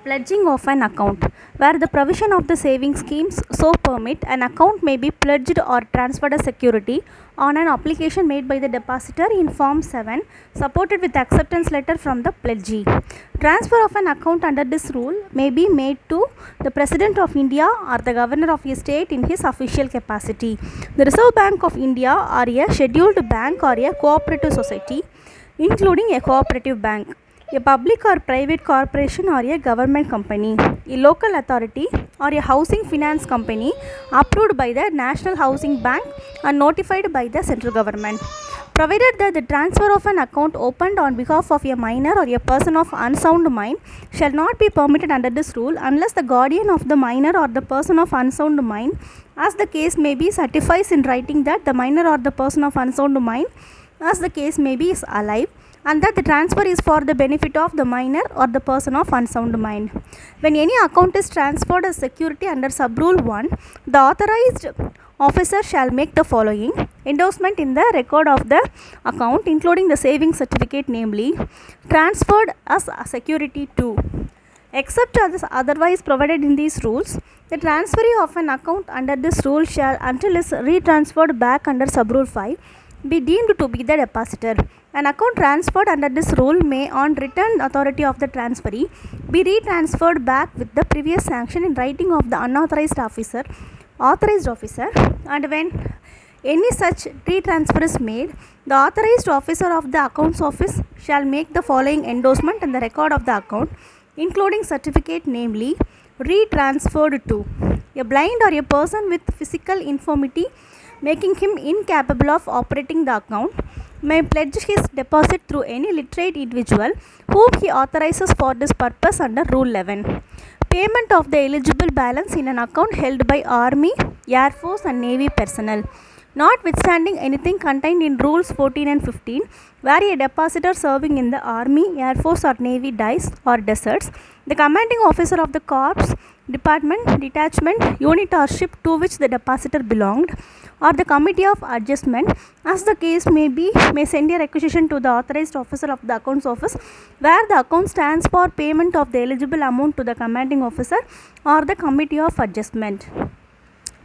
Pledging of an account. Where the provision of the saving schemes so permit, an account may be pledged or transferred as security on an application made by the depositor in Form 7, supported with acceptance letter from the pledgee. Transfer of an account under this rule may be made to the President of India or the Governor of a state in his official capacity. The Reserve Bank of India or a scheduled bank or a cooperative society, including a cooperative bank, a public or private corporation or a government company, a local authority or a housing finance company approved by the National Housing Bank and notified by the central government. Provided that the transfer of an account opened on behalf of a minor or a person of unsound mind shall not be permitted under this rule unless the guardian of the minor or the person of unsound mind, as the case may be, certifies in writing that the minor or the person of unsound mind, as the case may be, is alive, and that the transfer is for the benefit of the minor or the person of unsound mind. When any account is transferred as security under Subrule 1, the authorized officer shall make the following endorsement in the record of the account, including the savings certificate, namely, transferred as security to. Except as otherwise provided in these rules, the transferee of an account under this rule shall, until is retransferred back under Subrule 5, be deemed to be the depositor. An account transferred under this rule may, on written authority of the transferee, be retransferred back with the previous sanction in writing of the unauthorized officer, authorized officer, and when any such retransfer is made, the authorized officer of the accounts office shall make the following endorsement in the record of the account, including certificate, namely, retransferred to. A blind or a person with physical infirmity making him incapable of operating the account may pledge his deposit through any literate individual whom he authorizes for this purpose under Rule 11. Payment of the eligible balance in an account held by Army, Air Force and Navy personnel. Notwithstanding anything contained in Rules 14 and 15, where a depositor serving in the Army, Air Force or Navy dies or deserts, the commanding officer of the corps, department, detachment, unit or ship to which the depositor belonged, or the committee of adjustment, as the case may be, may send a requisition to the authorized officer of the accounts office, where the account stands for payment of the eligible amount to the commanding officer or the committee of adjustment.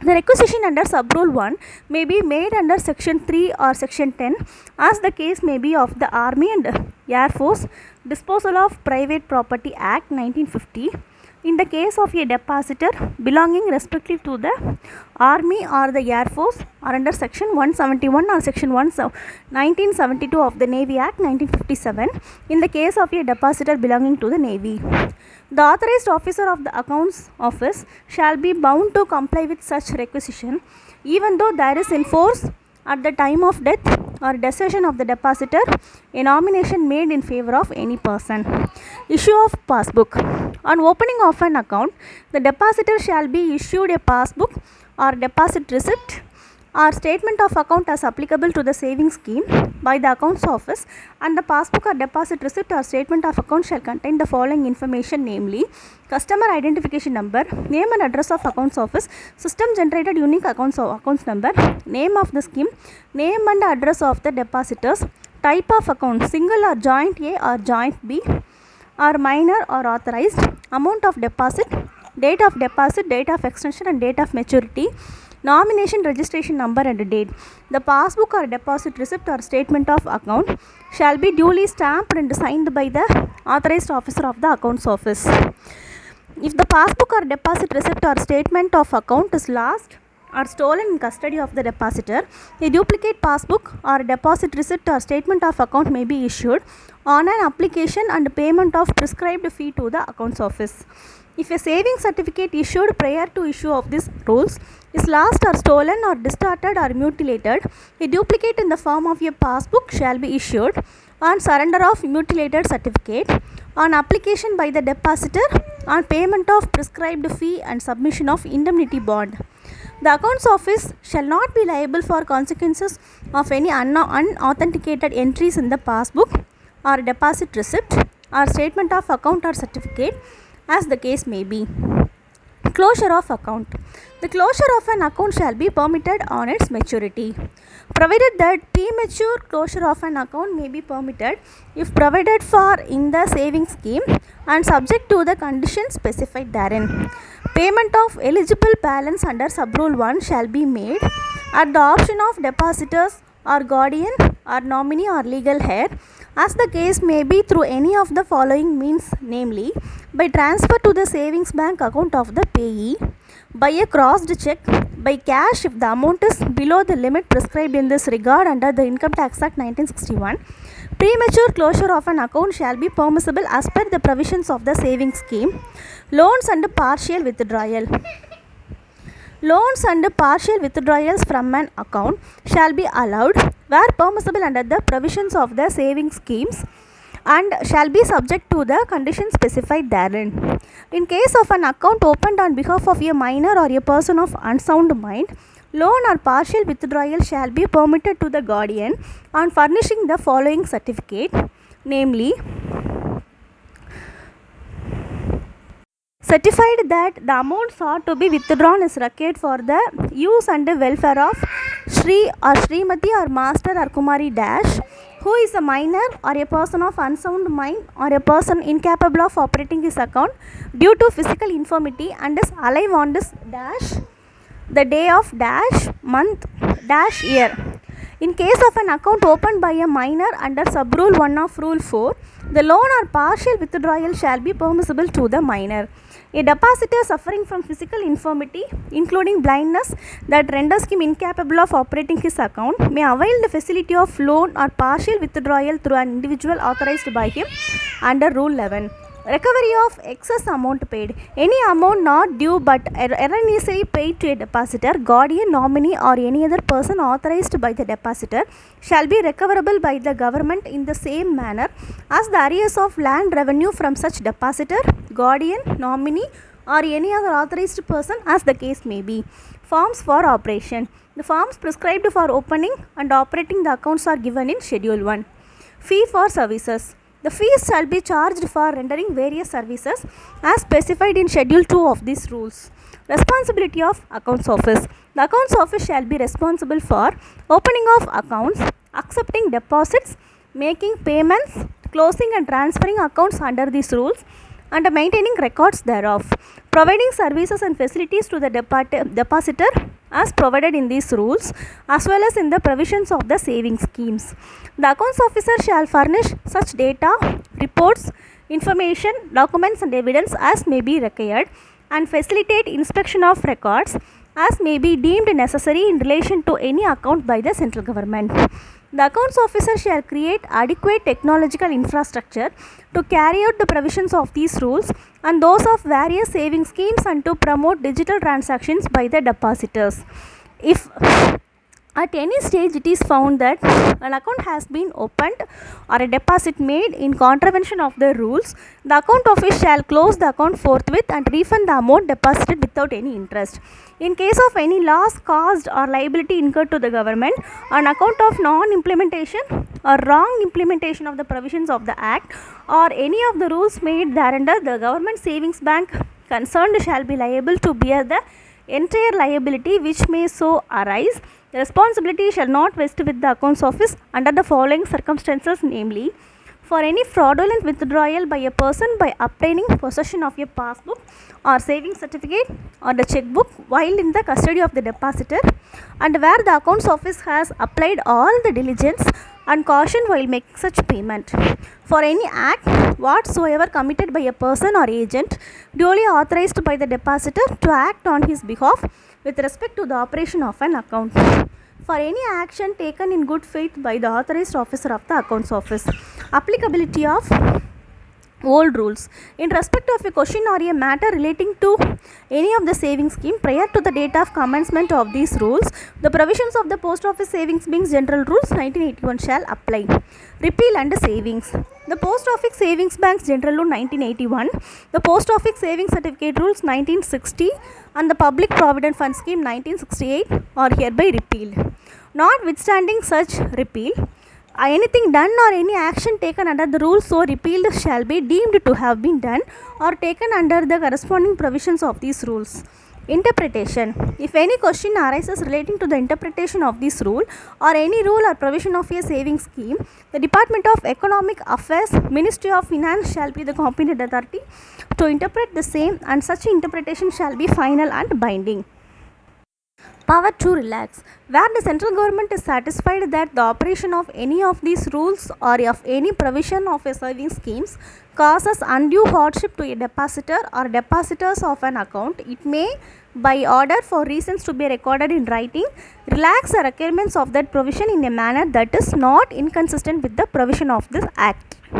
The requisition under Subrule 1 may be made under Section 3 or Section 10, as the case may be, of the Army and Air Force Disposal of Private Property Act 1950. In the case of a depositor belonging respectively to the Army or the Air Force, or under Section 171 or Section 1972 of the Navy Act 1957, in the case of a depositor belonging to the Navy. The authorized officer of the accounts office shall be bound to comply with such requisition, even though there is in force at the time of death or dissolution of the depositor a nomination made in favor of any person. Issue of passbook. On opening of an account, the depositor shall be issued a passbook or deposit receipt or statement of account as applicable to the savings scheme by the accounts office, and the passbook or deposit receipt or statement of account shall contain the following information, namely, customer identification number, name and address of accounts office, system generated unique accounts number, name of the scheme, name and address of the depositors, type of account, single or joint A or joint B, or minor or authorized, amount of deposit, date of extension and date of maturity, nomination registration number and date. The passbook or deposit receipt or statement of account shall be duly stamped and signed by the authorized officer of the accounts office. If the passbook or deposit receipt or statement of account is lost or stolen in custody of the depositor, a duplicate passbook or deposit receipt or statement of account may be issued on an application and payment of prescribed fee to the accounts office. If a savings certificate issued prior to issue of these rules is lost or stolen or distorted or mutilated, a duplicate in the form of a passbook shall be issued on surrender of mutilated certificate on application by the depositor on payment of prescribed fee and submission of indemnity bond. The accounts office shall not be liable for consequences of any unauthenticated entries in the passbook or deposit receipt or statement of account or certificate, as the case may be. Closure of account. The closure of an account shall be permitted on its maturity, provided that premature closure of an account may be permitted if provided for in the savings scheme and subject to the conditions specified therein. Payment of eligible balance under Subrule 1 shall be made at the option of depositors or guardian or nominee or legal heir, as the case may be, through any of the following means, namely by transfer to the savings bank account of the payee, by a crossed check, by cash if the amount is below the limit prescribed in this regard under the Income Tax Act 1961. Premature closure of an account shall be permissible as per the provisions of the savings scheme. Loans and partial withdrawal. Loans and partial withdrawals from an account shall be allowed where permissible under the provisions of the savings schemes and shall be subject to the conditions specified therein. In case of an account opened on behalf of a minor or a person of unsound mind, loan or partial withdrawal shall be permitted to the guardian on furnishing the following certificate, namely certified that the amount sought to be withdrawn is required for the use and welfare of Shri or Srimati or Master or Kumari Dash, who is a minor or a person of unsound mind or a person incapable of operating his account due to physical infirmity and is alive on this dash the day of dash month dash year. In case of an account opened by a minor under Subrule 1 of Rule 4, the loan or partial withdrawal shall be permissible to the minor. A depositor suffering from physical infirmity, including blindness, that renders him incapable of operating his account, may avail the facility of loan or partial withdrawal through an individual authorized by him under Rule 11. Recovery of excess amount paid. Any amount not due but erroneously paid to a depositor, guardian, nominee or any other person authorized by the depositor shall be recoverable by the government in the same manner as the arrears of land revenue from such depositor, guardian, nominee or any other authorized person as the case may be. Forms for operation. The forms prescribed for opening and operating the accounts are given in Schedule 1. Fee for services. The fees shall be charged for rendering various services as specified in Schedule 2 of these rules. Responsibility of Accounts Office. The Accounts Office shall be responsible for opening of accounts, accepting deposits, making payments, closing and transferring accounts under these rules, and maintaining records thereof, providing services and facilities to the depositor as provided in these rules, as well as in the provisions of the saving schemes. The accounts officer shall furnish such data, reports, information, documents and evidence as may be required, and facilitate inspection of records as may be deemed necessary in relation to any account by the central government. The accounts officer shall create adequate technological infrastructure to carry out the provisions of these rules and those of various saving schemes and to promote digital transactions by the depositors. If at any stage it is found that an account has been opened or a deposit made in contravention of the rules, the account office shall close the account forthwith and refund the amount deposited without any interest. In case of any loss caused or liability incurred to the government on account of non-implementation or wrong implementation of the provisions of the Act or any of the rules made thereunder, the government savings bank concerned shall be liable to bear the entire liability which may so arise. The responsibility shall not vest with the accounts office under the following circumstances, namely, for any fraudulent withdrawal by a person by obtaining possession of a passbook or saving certificate or the checkbook while in the custody of the depositor, and where the accounts office has applied all the diligence and caution while making such payment. For any act whatsoever committed by a person or agent duly authorized by the depositor to act on his behalf with respect to the operation of an account. For any action taken in good faith by the authorized officer of the accounts office. Applicability of old rules. In respect of a question or a matter relating to any of the savings scheme prior to the date of commencement of these rules, the provisions of the Post Office Savings Bank's General Rules 1981 shall apply. Repeal and savings. The Post Office Savings Bank's General Rule 1981, the Post Office Savings Certificate Rules 1960 and the Public Provident Fund Scheme 1968 are hereby repealed. Notwithstanding such repeal, anything done or any action taken under the rules so repealed shall be deemed to have been done or taken under the corresponding provisions of these rules. Interpretation. If any question arises relating to the interpretation of this rule or any rule or provision of a savings scheme, the Department of Economic Affairs, Ministry of Finance shall be the competent authority to interpret the same, and such interpretation shall be final and binding. Power to relax. Where the central government is satisfied that the operation of any of these rules or of any provision of a savings schemes causes undue hardship to a depositor or depositors of an account, it may, by order for reasons to be recorded in writing, relax the requirements of that provision in a manner that is not inconsistent with the provision of this Act.